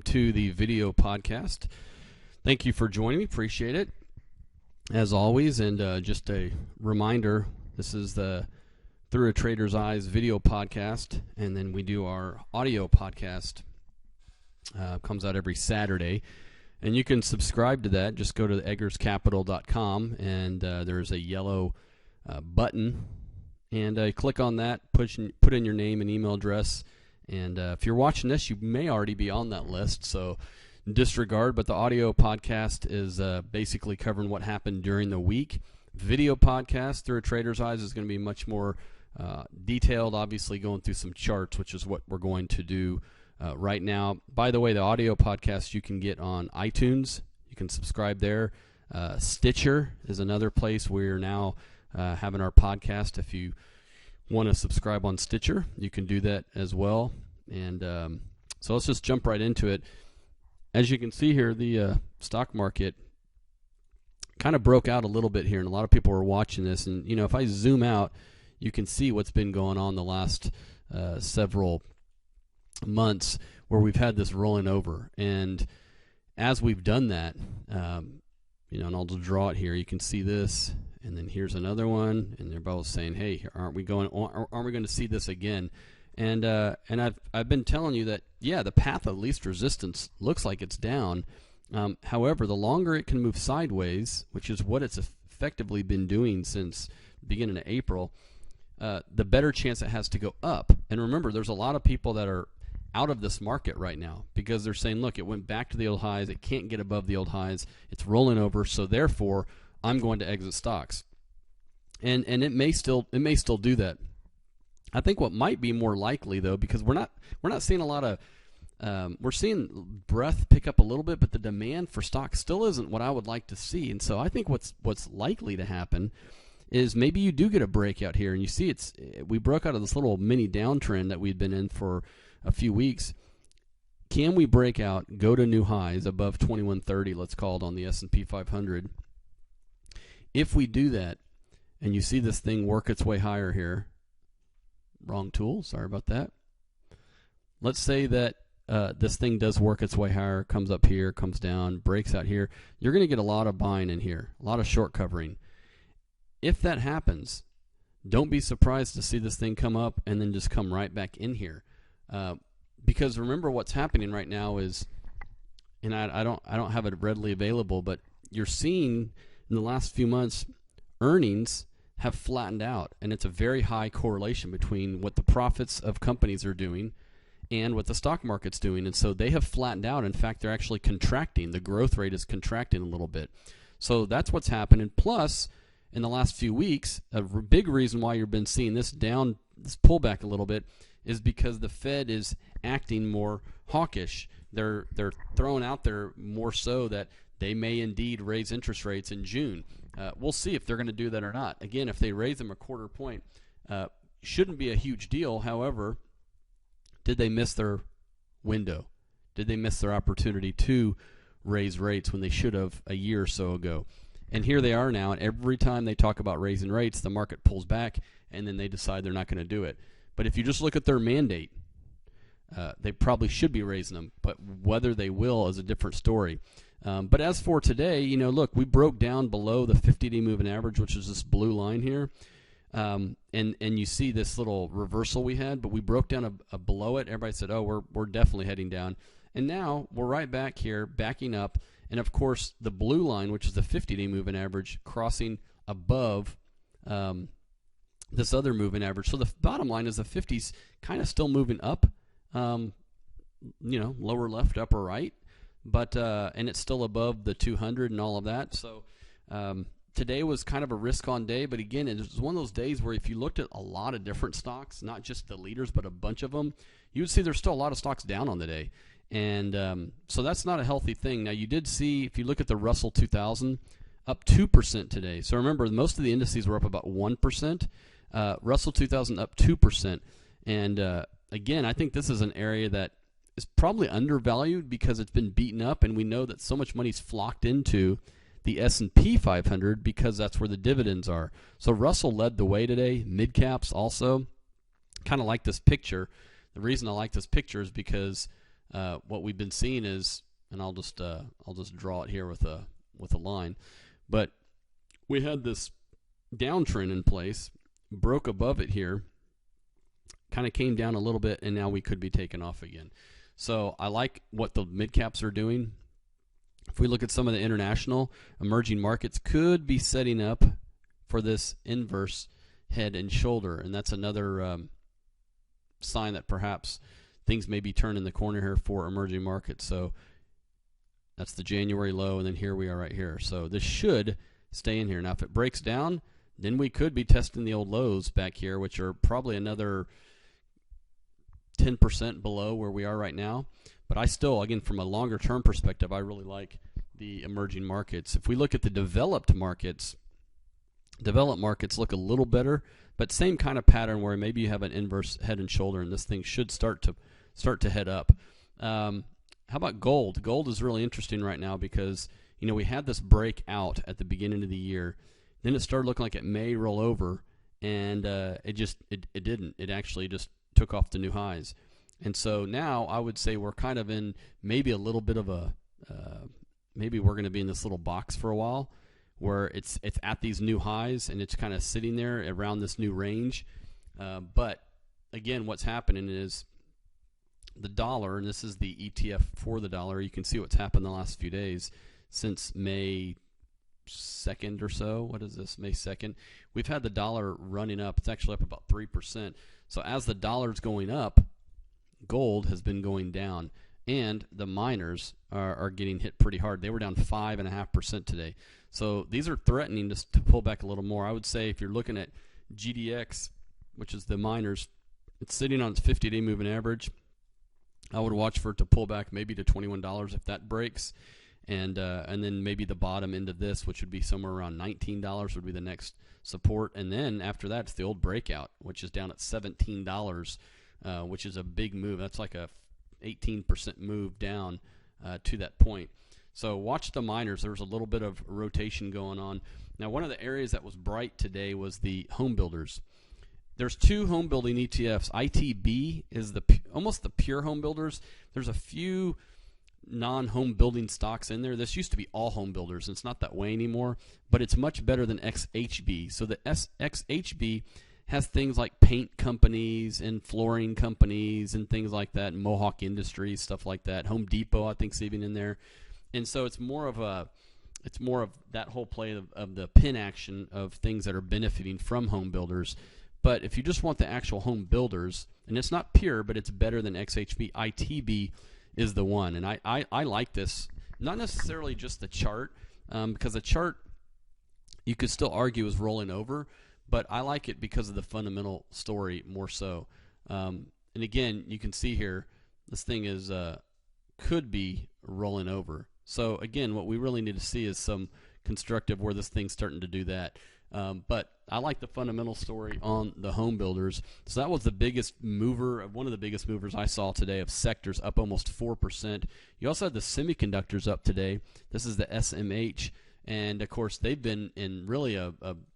welcome to the video podcast. Thank you for joining me. Appreciate it, as always. And just a reminder, this is the Through a Trader's Eyes video podcast, and then we do our audio podcast. Comes out every Saturday, and you can subscribe to that. Just go to eggerscapital.com, and there's a yellow button, and click on that, put in your name and email address. And if you're watching this, you may already be on that list, so disregard. But the audio podcast is basically covering what happened during the week. Video podcast, Through a Trader's Eyes, is going to be much more detailed, obviously going through some charts, which is what we're going to do right now. By the way, the audio podcast you can get on iTunes. You can subscribe there. Stitcher is another place we're now having our podcast. If you want to subscribe on Stitcher, you can do that as well. And so let's just jump right into it. As you can see here, the stock market kind of broke out a little bit here, and a lot of people are watching this. And you know, if I zoom out, you can see what's been going on the last several months, where we've had this rolling over. And as we've done that, you know, and I'll just draw it here. You can see this. And then here's another one, and they're both saying, "Hey, aren't we going to see this again?" And I've been telling you that, yeah, the path of least resistance looks like it's down. However, the longer it can move sideways, which is what it's effectively been doing since the beginning of April, the better chance it has to go up. And remember, there's a lot of people that are out of this market right now because they're saying, "Look, it went back to the old highs. It can't get above the old highs. It's rolling over, so therefore I'm going to exit stocks." And it may still do that. I think what might be more likely, though, because we're not seeing a lot of we're seeing breadth pick up a little bit, but the demand for stocks still isn't what I would like to see. And so I think what's likely to happen is maybe you do get a breakout here, and you see we broke out of this little mini downtrend that we'd been in for a few weeks. Can we break out, go to new highs above 2130, let's call it, on the S&P 500? If we do that, and you see this thing work its way higher here, wrong tool, sorry about that. Let's say that this thing does work its way higher, comes up here, comes down, breaks out here. You're going to get a lot of buying in here, a lot of short covering. If that happens, don't be surprised to see this thing come up and then just come right back in here. Because remember, what's happening right now is, and I don't have it readily available, but you're seeing in the last few months, earnings have flattened out, and it's a very high correlation between what the profits of companies are doing and what the stock market's doing. And so they have flattened out. In fact, they're actually contracting. The growth rate is contracting a little bit. So that's what's happening. Plus, in the last few weeks, a big reason why you've been seeing this pullback a little bit is because the Fed is acting more hawkish. They're throwing out there more so that they may indeed raise interest rates in June. We'll see if they're going to do that or not. Again, if they raise them a quarter point, shouldn't be a huge deal. However, did they miss their window? Did they miss their opportunity to raise rates when they should have a year or so ago? And here they are now, and every time they talk about raising rates, the market pulls back, and then they decide they're not going to do it. But if you just look at their mandate, they probably should be raising them, but whether they will is a different story. But as for today, you know, look, we broke down below the 50-day moving average, which is this blue line here. And you see this little reversal we had, but we broke down below it. Everybody said, "Oh, we're definitely heading down." And now we're right back here, backing up. And of course, the blue line, which is the 50-day moving average, crossing above this other moving average. So the bottom line is the 50's kind of still moving up, you know, lower left, upper right. But and it's still above the 200 and all of that. So today was kind of a risk-on day. But again, it was one of those days where if you looked at a lot of different stocks, not just the leaders, but a bunch of them, you would see there's still a lot of stocks down on the day. And so that's not a healthy thing. Now, you did see, if you look at the Russell 2000, up 2% today. So remember, most of the indices were up about 1%. Russell 2000 up 2%. And again, I think this is an area that is probably undervalued because it's been beaten up, and we know that so much money's flocked into the S&P 500 because that's where the dividends are. So Russell led the way today. Mid caps also. Kind of like this picture. The reason I like this picture is because what we've been seeing is, and I'll just draw it here with a line, but we had this downtrend in place, broke above it here, kind of came down a little bit, and now we could be taken off again. So I like what the mid caps are doing. If we look at some of the international emerging markets, could be setting up for this inverse head and shoulder, and that's another sign that perhaps things may be turning the corner here for emerging markets. So that's the January low, and then here we are right here. So this should stay in here. Now, if it breaks down, then we could be testing the old lows back here, which are probably another 10% below where we are right now. But I still, again, from a longer term perspective, I really like the emerging markets. If we look at the developed markets look a little better, but same kind of pattern where maybe you have an inverse head and shoulder, and this thing should start to head up. How about gold? Gold is really interesting right now because, you know, we had this breakout at the beginning of the year. Then it started looking like it may roll over, and it didn't. It actually just took off to new highs. And so now I would say we're kind of in maybe a little bit of a maybe we're going to be in this little box for a while where it's at these new highs and it's kind of sitting there around this new range. But again, what's happening is the dollar, and this is the ETF for the dollar. You can see what's happened the last few days since May 2nd or so. What is this? May 2nd. We've had the dollar running up. It's actually up about 3%. So as the dollar's going up, gold has been going down, and the miners are getting hit pretty hard. They were down 5.5% today. So these are threatening to pull back a little more. I would say if you're looking at GDX, which is the miners, it's sitting on its 50-day moving average. I would watch for it to pull back maybe to $21 if that breaks, and then maybe the bottom end of this, which would be somewhere around $19, would be the next support. And then after that, it's the old breakout, which is down at $17, which is a big move. That's like a 18% move down to that point. So watch the miners. There was a little bit of rotation going on. Now, one of the areas that was bright today was the home builders. There's two home building ETFs. ITB is almost the pure home builders. There's a few non-home building stocks in there. This used to be all home builders, and it's not that way anymore, but it's much better than XHB. So the XHB has things like paint companies and flooring companies and things like that, and Mohawk Industries, stuff like that. Home Depot, I think, is even in there. And so it's more of that whole play of the pin action of things that are benefiting from home builders. But if you just want the actual home builders, and it's not pure, but it's better than XHB, ITB is the one. And I like this, not necessarily just the chart, because the chart you could still argue is rolling over, but I like it because of the fundamental story more so. And again, you can see here, this thing is could be rolling over. So again, what we really need to see is some constructive where this thing's starting to do that. But I like the fundamental story on the home builders. So that was the biggest mover, one of the biggest movers I saw today of sectors, up almost 4%. You also had the semiconductors up today. This is the SMH, and of course they've been in really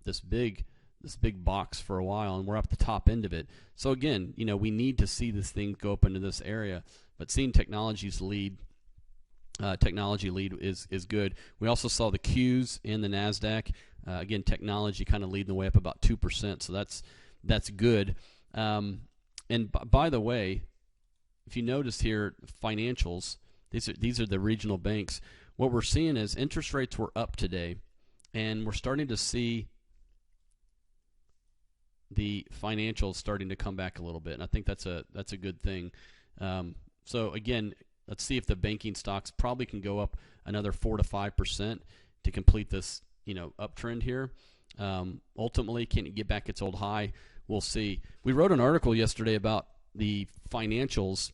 this big box for a while, and we're up the top end of it. So again, you know, we need to see this thing go up into this area. But seeing technology lead is good. We also saw the Qs in the NASDAQ. Again, technology kind of leading the way up about 2%, so that's good. And by the way, if you notice here, financials, these are the regional banks. What we're seeing is interest rates were up today, and we're starting to see the financials starting to come back a little bit, and I think that's a good thing. So again, let's see if the banking stocks probably can go up another 4 to 5% to complete this, uptrend here. Ultimately, can it get back its old high? We'll see. We wrote an article yesterday about the financials,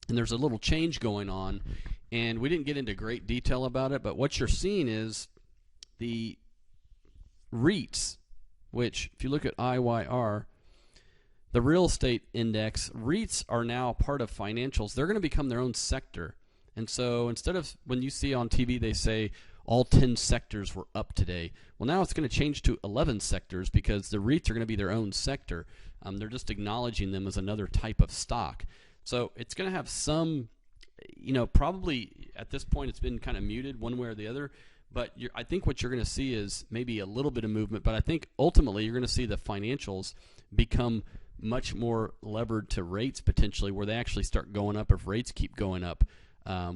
and there's a little change going on, and we didn't get into great detail about it, but what you're seeing is the REITs, which if you look at IYR, the real estate index, REITs are now part of financials. They're going to become their own sector. And so instead of when you see on TV they say all 10 sectors were up today, well, now it's going to change to 11 sectors because the REITs are going to be their own sector. They're just acknowledging them as another type of stock. So it's going to have some probably at this point it's been kind of muted one way or the other. But I think what you're going to see is maybe a little bit of movement. But I think ultimately you're going to see the financials become much more levered to rates potentially, where they actually start going up if rates keep going up.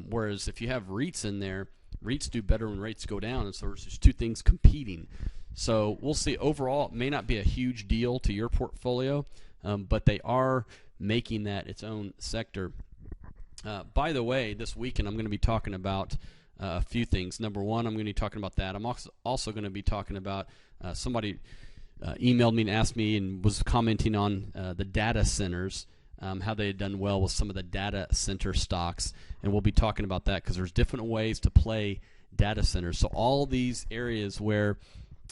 Whereas if you have REITs in there, REITs do better when rates go down, and so there's just two things competing. So we'll see. Overall, it may not be a huge deal to your portfolio, but they are making that its own sector. By the way, this weekend I'm going to be talking about a few things. Number one, I'm going to be talking about that. I'm also going to be talking about somebody emailed me and asked me and was commenting on the data centers, how they had done well with some of the data center stocks. And we'll be talking about that because there's different ways to play data centers. So all these areas where,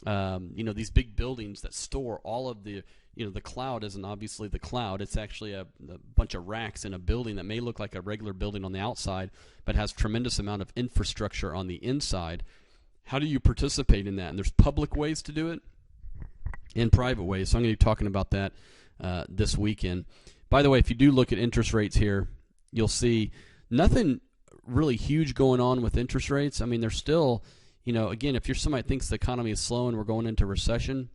these big buildings that store all of the, the cloud isn't obviously the cloud. It's actually a bunch of racks in a building that may look like a regular building on the outside, but has tremendous amount of infrastructure on the inside. How do you participate in that? And there's public ways to do it and private ways. So I'm going to be talking about that this weekend. By the way, if you do look at interest rates here, you'll see nothing really huge going on with interest rates. I mean, they're still, again, if you're somebody that thinks the economy is slow and we're going into recession,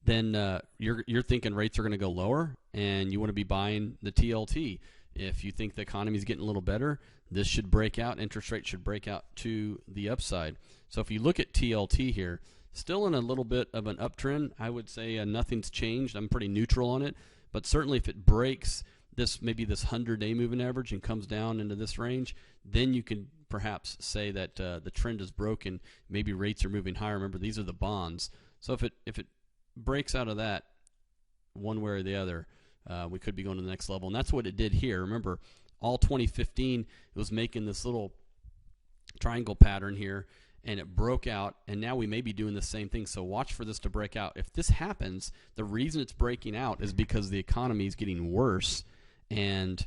then you're thinking rates are going to go lower, and you want to be buying the TLT. If you think the economy is getting a little better, this should break out. Interest rates should break out to the upside. So if you look at TLT here, still in a little bit of an uptrend. I would say nothing's changed. I'm pretty neutral on it. But certainly if it breaks maybe this 100-day moving average and comes down into this range, then you can perhaps say that the trend is broken. Maybe rates are moving higher. Remember, these are the bonds. So if it breaks out of that one way or the other, we could be going to the next level. And that's what it did here. Remember, all 2015, it was making this little triangle pattern here, and it broke out, and now we may be doing the same thing. So watch for this to break out. If this happens, the reason it's breaking out is because the economy is getting worse. And,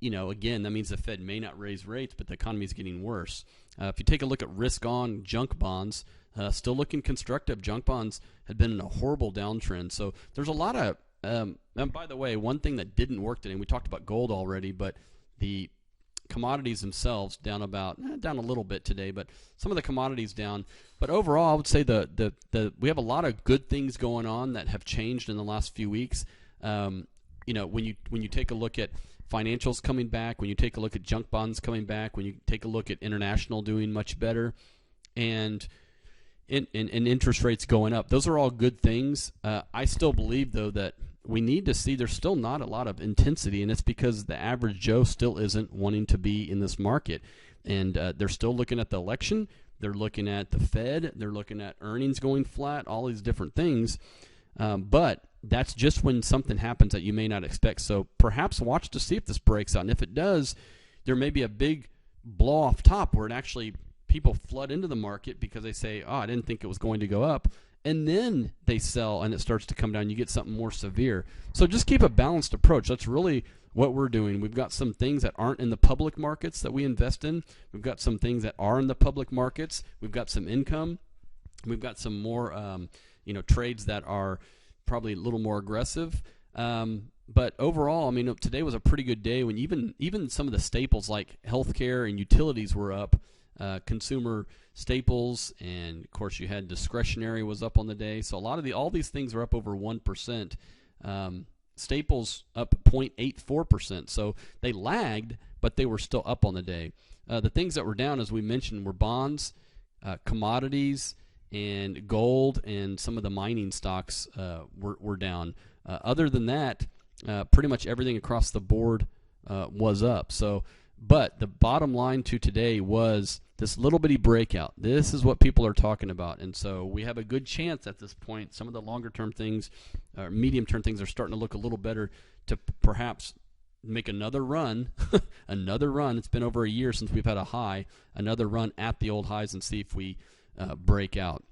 again, that means the Fed may not raise rates, but the economy is getting worse. If you take a look at risk-on junk bonds, still looking constructive. Junk bonds had been in a horrible downtrend. So there's a lot of and by the way, one thing that didn't work today, and we talked about gold already, but the commodities themselves down a little bit today, but some of the commodities down. But overall, I would say we have a lot of good things going on that have changed in the last few weeks. When you take a look at financials coming back, when you take a look at junk bonds coming back, when you take a look at international doing much better, and interest rates going up, those are all good things. I still believe, though, that we need to see there's still not a lot of intensity, and it's because the average Joe still isn't wanting to be in this market. And they're still looking at the election. They're looking at the Fed. They're looking at earnings going flat, all these different things. But that's just when something happens that you may not expect. So perhaps watch to see if this breaks out. And if it does, there may be a big blow off top where it actually people flood into the market because they say, I didn't think it was going to go up. And then they sell and it starts to come down. You get something more severe. So just keep a balanced approach. That's really what we're doing. We've got some things that aren't in the public markets that we invest in. We've got some things that are in the public markets. We've got some income. We've got some more trades that are probably a little more aggressive. But overall, today was a pretty good day when even some of the staples like healthcare and utilities were up. Consumer staples, and of course you had discretionary was up on the day. So all these things are up over 1%. Staples up 0.84%. So they lagged, but they were still up on the day. The things that were down, as we mentioned, were bonds, commodities, and gold, and some of the mining stocks were down. Other than that, pretty much everything across the board was up. But the bottom line to today was this little bitty breakout. This is what people are talking about. And so we have a good chance at this point. Some of the longer-term things, medium-term things are starting to look a little better to perhaps make another run. Another run. It's been over a year since we've had a high. Another run at the old highs and see if we break out.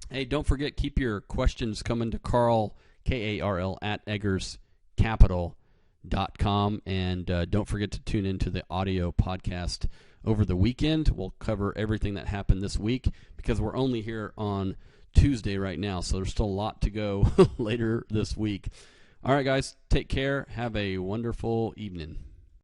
Hey, don't forget, keep your questions coming to Karl, Karl, at eggerscapital.com. And don't forget to tune into the audio podcast over the weekend. We'll cover everything that happened this week because we're only here on Tuesday right now, so there's still a lot to go later this week. All right, guys, take care. Have a wonderful evening.